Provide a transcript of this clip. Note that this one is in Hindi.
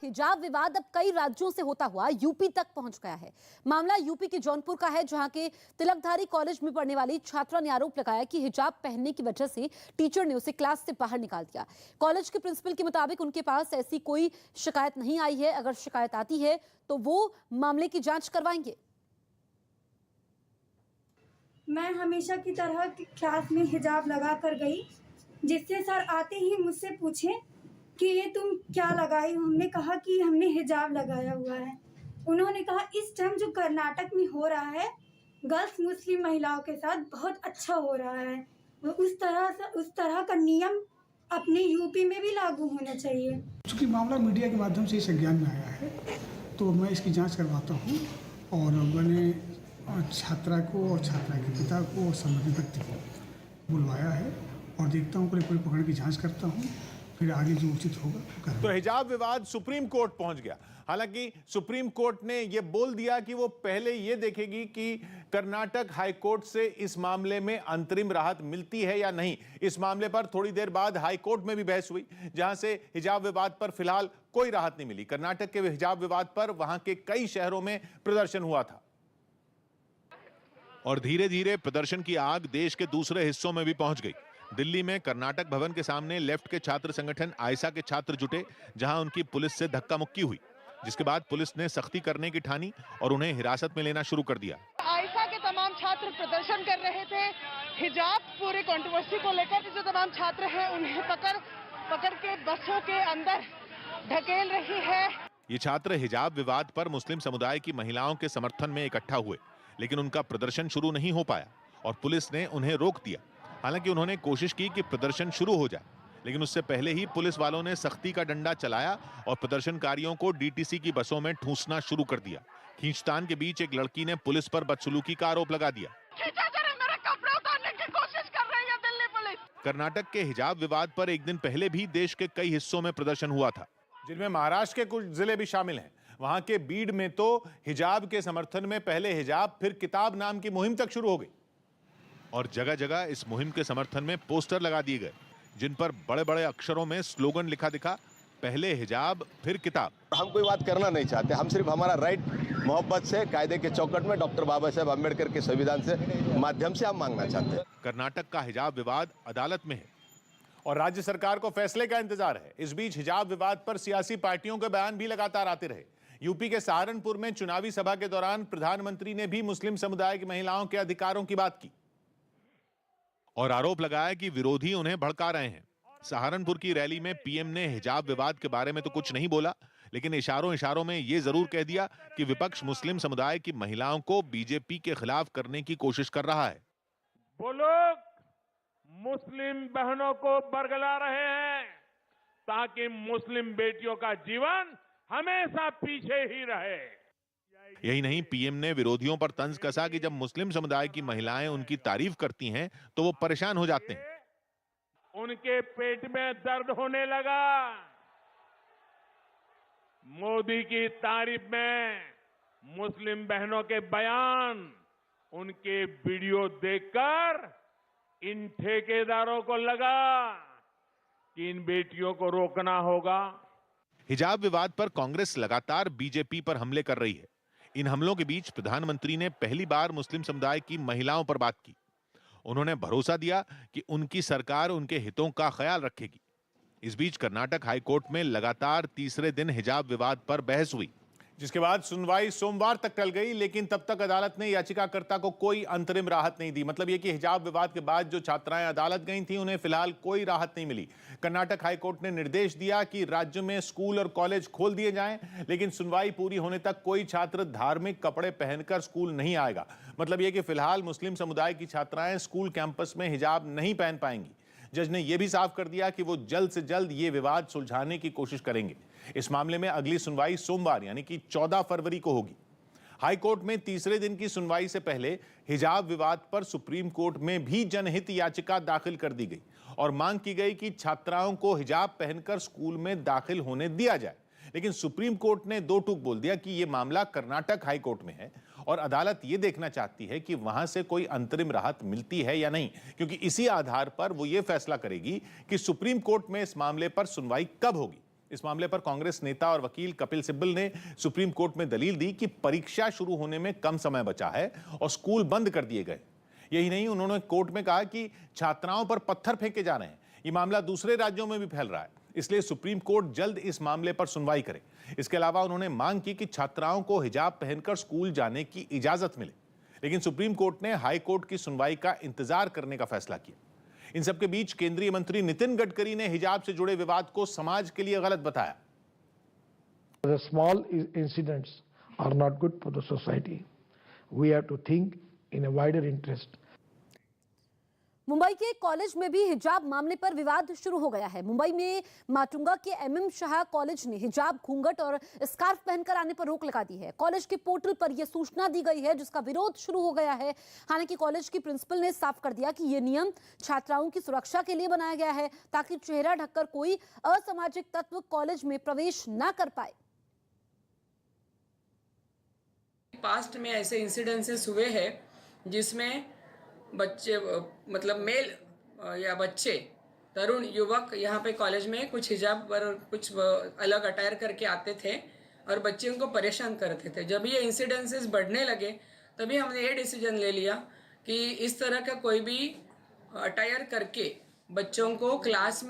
हिजाब विवाद अब कई राज्यों से होता हुआ यूपी तक पहुंच गया है। मामला यूपी के जौनपुर का है, जहां के तिलकधारी कॉलेज में पढ़ने वाली छात्रा ने आरोप लगाया कि हिजाब पहनने की वजह से टीचर ने उसे क्लास से बाहर निकाल दिया। कॉलेज के प्रिंसिपल के मुताबिक उनके पास ऐसी कोई शिकायत नहीं आई है। अगर शिकायत आती है तो वो मामले की जांच करवाएंगे। मैं हमेशा की तरह क्लास में हिजाब लगा कर गई, जिससे सर आते ही मुझसे पूछे कि ये तुम क्या लगाई हो। हमने कहा कि हमने हिजाब लगाया हुआ है। उन्होंने कहा इस टाइम जो कर्नाटक में हो रहा है गर्ल्स मुस्लिम महिलाओं के साथ बहुत अच्छा हो रहा है, उस तरह का नियम अपने यूपी में भी लागू होना चाहिए। चूँकि मामला मीडिया के माध्यम से संज्ञान में आया है तो मैं इसकी जांच करवाता हूँ और मैंने छात्रा को और छात्रा के पिता को और संबंधित व्यक्ति को बुलवाया है और देखता हूँ पूरे प्रकरण की जांच करता हूँ, फिर आगे जो उचित होगा। तो हिजाब विवाद सुप्रीम कोर्ट पहुंच गया। हालांकि सुप्रीम कोर्ट ने यह बोल दिया कि वो पहले यह देखेगी कि कर्नाटक हाई कोर्ट से इस मामले में अंतरिम राहत मिलती है या नहीं। इस मामले पर थोड़ी देर बाद हाई कोर्ट में भी बहस हुई, जहां से हिजाब विवाद पर फिलहाल कोई राहत नहीं मिली। कर्नाटक के हिजाब विवाद पर वहां के कई शहरों में प्रदर्शन हुआ था और धीरे धीरे प्रदर्शन की आग देश के दूसरे हिस्सों में भी पहुंच गई। दिल्ली में कर्नाटक भवन के सामने लेफ्ट के छात्र संगठन आयसा के छात्र जुटे, जहां उनकी पुलिस से धक्का मुक्की हुई, जिसके बाद पुलिस ने सख्ती करने की ठानी और उन्हें हिरासत में लेना शुरू कर दिया। आयसा के तमाम छात्र प्रदर्शन कर रहे थे हिजाब पूरे कंट्रोवर्सी को लेकर। जो तमाम छात्र हैं उन्हें पकड़ के बसों के अंदर ढकेल रही है। ये छात्र हिजाब विवाद पर मुस्लिम समुदाय की महिलाओं के समर्थन में इकट्ठा हुए, लेकिन उनका प्रदर्शन शुरू नहीं हो पाया और पुलिस ने उन्हें रोक दिया। हालांकि उन्होंने कोशिश की कि प्रदर्शन शुरू हो जाए, लेकिन उससे पहले ही पुलिस वालों ने सख्ती का डंडा चलाया और प्रदर्शनकारियों को डीटीसी की बसों में ठूंसना शुरू कर दिया। खींचतान के बीच एक लड़की ने पुलिस पर बदसलूकी का आरोप लगा दिया। मेरे कपड़े उतारने की कोशिश कर रही है दिल्ली पुलिस। कर्नाटक के हिजाब विवाद पर एक दिन पहले भी देश के कई हिस्सों में प्रदर्शन हुआ था, जिनमें महाराष्ट्र के कुछ जिले भी शामिल हैं। वहां के बीड में तो हिजाब के समर्थन में पहले हिजाब फिर किताब नाम की मुहिम तक शुरू हो गई और जगह जगह इस मुहिम के समर्थन में पोस्टर लगा दिए गए, जिन पर बड़े बड़े अक्षरों में स्लोगन लिखा दिखा, पहले हिजाब फिर किताब। हम कोई बात करना नहीं चाहते, हम सिर्फ हमारा राइट मोहब्बत से कायदे के चौकट में डॉक्टर बाबा साहेब अम्बेडकर के संविधान से माध्यम से हम मांगना चाहते हैं। कर्नाटक का हिजाब विवाद अदालत में है और राज्य सरकार को फैसले का इंतजार है। इस बीच हिजाब विवाद पर सियासी पार्टियों के बयान भी लगातार आते रहे। यूपी के सहारनपुर में चुनावी सभा के दौरान प्रधानमंत्री ने भी मुस्लिम समुदाय की महिलाओं के अधिकारों की बात की और आरोप लगाया कि विरोधी उन्हें भड़का रहे हैं। सहारनपुर की रैली में पीएम ने हिजाब विवाद के बारे में तो कुछ नहीं बोला, लेकिन इशारों में यह जरूर कह दिया कि विपक्ष मुस्लिम समुदाय की महिलाओं को बीजेपी के खिलाफ करने की कोशिश कर रहा है। वो लोग मुस्लिम बहनों को बरगला रहे हैं ताकि मुस्लिम बेटियों का जीवन हमेशा पीछे ही रहे। यही नहीं, पीएम ने विरोधियों पर तंज कसा कि जब मुस्लिम समुदाय की महिलाएं उनकी तारीफ करती हैं तो वो परेशान हो जाते हैं। उनके पेट में दर्द होने लगा। मोदी की तारीफ में मुस्लिम बहनों के बयान, उनके वीडियो देखकर इन ठेकेदारों को लगा कि इन बेटियों को रोकना होगा। हिजाब विवाद पर कांग्रेस लगातार बीजेपी पर हमले कर रही है। इन हमलों के बीच प्रधानमंत्री ने पहली बार मुस्लिम समुदाय की महिलाओं पर बात की। उन्होंने भरोसा दिया कि उनकी सरकार उनके हितों का ख्याल रखेगी। इस बीच कर्नाटक हाई कोर्ट में लगातार तीसरे दिन हिजाब विवाद पर बहस हुई, जिसके बाद सुनवाई सोमवार तक टल गई, लेकिन तब तक अदालत ने याचिकाकर्ता को कोई अंतरिम राहत नहीं दी। मतलब यह कि हिजाब विवाद के बाद जो छात्राएं अदालत गई थीं, उन्हें फिलहाल कोई राहत नहीं मिली। कर्नाटक हाई कोर्ट ने निर्देश दिया कि राज्य में स्कूल और कॉलेज खोल दिए जाएं, लेकिन सुनवाई पूरी होने तक कोई छात्र धार्मिक कपड़े पहनकर स्कूल नहीं आएगा। मतलब यह कि फिलहाल मुस्लिम समुदाय की छात्राएं स्कूल कैंपस में हिजाब नहीं पहन पाएंगी। जज ने यह भी साफ कर दिया कि वो जल्द से जल्द ये विवाद सुलझाने की कोशिश करेंगे। इस मामले में अगली सुनवाई सोमवार यानी कि 14 फरवरी को होगी। हाई कोर्ट में तीसरे दिन की सुनवाई से पहले हिजाब विवाद पर सुप्रीम कोर्ट में भी जनहित याचिका दाखिल कर दी गई और मांग की गई कि छात्राओं को हिजाब पहनकर स्कूल में दाखिल होने दिया जाए। लेकिन सुप्रीम कोर्ट ने दो टूक बोल दिया कि यह मामला कर्नाटक हाई कोर्ट में है और अदालत यह देखना चाहती है कि वहां से कोई अंतरिम राहत मिलती है या नहीं, क्योंकि इसी आधार पर वो ये फैसला करेगी कि सुप्रीम कोर्ट में इस मामले पर सुनवाई कब होगी। इस मामले पर कांग्रेस नेता और वकील कपिल सिब्बल ने सुप्रीम कोर्ट में दलील दी कि परीक्षा शुरू होने में कम समय बचा है और स्कूल बंद कर दिए गए। यही नहीं, उन्होंने कोर्ट में कहा कि छात्राओं पर पत्थर फेंके जा रहे हैं। ये मामला दूसरे राज्यों में भी फैल रहा है, इसलिए सुप्रीम कोर्ट जल्द इस मामले पर सुनवाई करे। इसके अलावा उन्होंने मांग की कि छात्राओं को हिजाब पहनकर स्कूल जाने की इजाजत मिले, लेकिन सुप्रीम कोर्ट ने हाई कोर्ट की सुनवाई का इंतजार करने का फैसला किया। इन सबके बीच केंद्रीय मंत्री नितिन गडकरी ने हिजाब से जुड़े विवाद को समाज के लिए गलत बताया। The small incidents are not good for the society. We have to think in a wider interest. Mumbai के कॉलेज में भी हिजाब मामले पर विवाद शुरू हो गया है। मुंबई में माटुंगा के एमएम शाह कॉलेज ने हिजाब, घूंघट और स्कार्फ पहनकर आने पर रोक लगा दी है। कॉलेज के पोर्टल पर यह सूचना दी गई है, जिसका विरोध शुरू हो गया है। हालांकि कॉलेज की प्रिंसिपल ने साफ कर दिया कि यह नियम छात्राओं की सुरक्षा के लिए बनाया गया है, ताकि चेहरा ढककर कोई असामाजिक तत्व कॉलेज में प्रवेश न कर पाए। पास्ट में ऐसे इंसिडेंसेस हुए हैं जिसमें बच्चे, मतलब मेल या बच्चे, तरुण युवक यहाँ पे कॉलेज में कुछ हिजाब पर कुछ अलग अटायर करके आते थे और बच्चियों को परेशान करते थे। जब ये इंसिडेंसेस बढ़ने लगे तभी हमने ये डिसीजन ले लिया कि इस तरह का कोई भी अटायर करके बच्चों को क्लास में